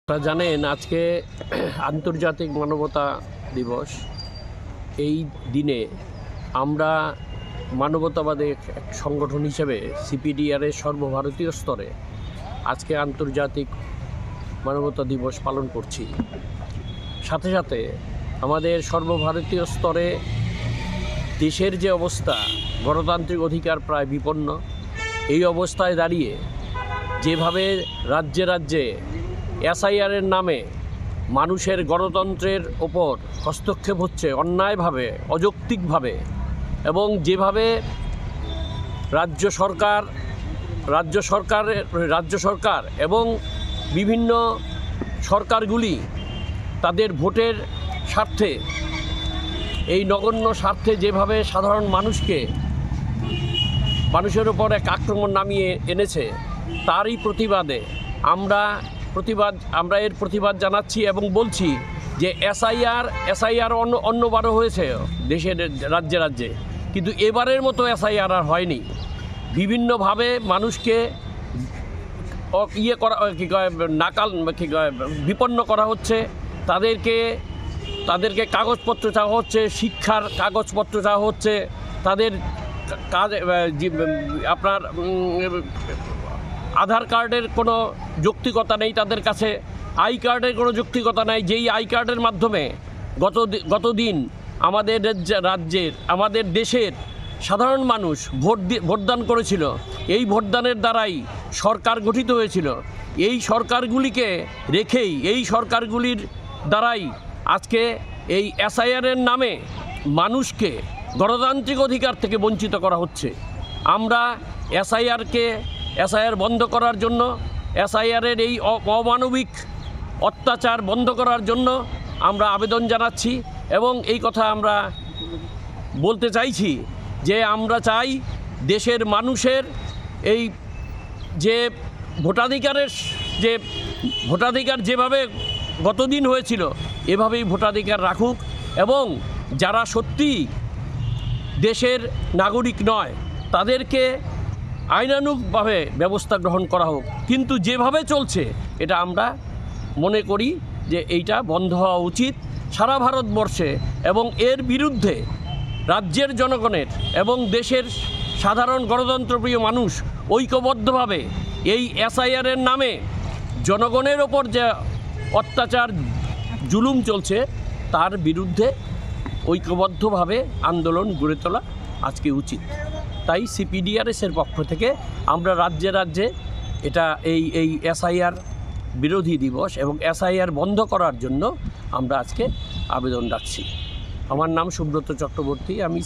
আপনারা জানেন আজকে আন্তর্জাতিক মানবতা দিবস। এই দিনে আমরা মানবতাবাদী এক সংগঠন হিসেবে সিপিডিআরের সর্বভারতীয় স্তরে আজকে আন্তর্জাতিক মানবতা দিবস পালন করছি। সাথে সাথে আমাদের সর্বভারতীয় স্তরে দেশের যে অবস্থা, গণতান্ত্রিক অধিকার প্রায় বিপন্ন। এই অবস্থায় দাঁড়িয়ে যেভাবে রাজ্যে রাজ্যে এসআইআরের নামে মানুষের গণতন্ত্রের ওপর হস্তক্ষেপ হচ্ছে অন্যায়ভাবে, অযৌক্তিকভাবে, এবং যেভাবে রাজ্য সরকার এবং বিভিন্ন সরকারগুলি তাদের ভোটের স্বার্থে, এই নগণ্য স্বার্থে যেভাবে সাধারণ মানুষের ওপর এক আক্রমণ নামিয়ে এনেছে, তারই প্রতিবাদে আমরা এর প্রতিবাদ জানাচ্ছি এবং বলছি যে এসআইআর অন্যবারও হয়েছে দেশের রাজ্যে রাজ্যে, কিন্তু এবারের মতো এসআইআর আর হয়নি। বিভিন্নভাবে মানুষকে বিপন্ন করা হচ্ছে, তাদেরকে কাগজপত্র চাওয়া হচ্ছে, শিক্ষার কাগজপত্র চাওয়া হচ্ছে, তাদের আপনার আধার কার্ডের কোনো যৌক্তিকতা নেই, তাদের কাছে আই কার্ডের কোনো যৌক্তিকতা নেই। যেই আই কার্ডের মাধ্যমে গতদিন আমাদের দেশের সাধারণ মানুষ ভোটদান করেছিল, এই ভোটদানের দ্বারাই সরকার গঠিত হয়েছিল। এই সরকারগুলিকে রেখেই, এই সরকারগুলির দ্বারাই আজকে এই এসআইআরের নামে মানুষকে গণতান্ত্রিক অধিকার থেকে বঞ্চিত করা হচ্ছে। আমরা এসআইআর বন্ধ করার জন্য, এসআইআরের এই অমানবিক অত্যাচার বন্ধ করার জন্য আমরা আবেদন জানাচ্ছি এবং এই কথা আমরা বলতে চাইছি যে আমরা চাই দেশের মানুষের এই যে ভোটাধিকার যেভাবে গতদিন হয়েছিল এভাবেই ভোটাধিকার রাখুক, এবং যারা সত্যি দেশের নাগরিক নয় তাদেরকে আইনানুগভাবে ব্যবস্থা গ্রহণ করা হোক। কিন্তু যেভাবে চলছে এটা আমরা মনে করি যে এইটা বন্ধ হওয়া উচিত সারা ভারতবর্ষে, এবং এর বিরুদ্ধে রাজ্যের জনগণের এবং দেশের সাধারণ গণতন্ত্রপ্রিয় মানুষ ঐক্যবদ্ধভাবে এই এসআইআরের নামে জনগণের ওপর যে অত্যাচার জুলুম চলছে তার বিরুদ্ধে ঐক্যবদ্ধভাবে আন্দোলন গড়ে তোলা আজকে উচিত। তাই সিপিডিআরএসের পক্ষ থেকে আমরা রাজ্যে রাজ্যে এই এসআইআর বিরোধী দিবস এবং এসআইআর বন্ধ করার জন্য আমরা আজকে আবেদন রাখছি। আমার নাম সুব্রত চক্রবর্তী, আমি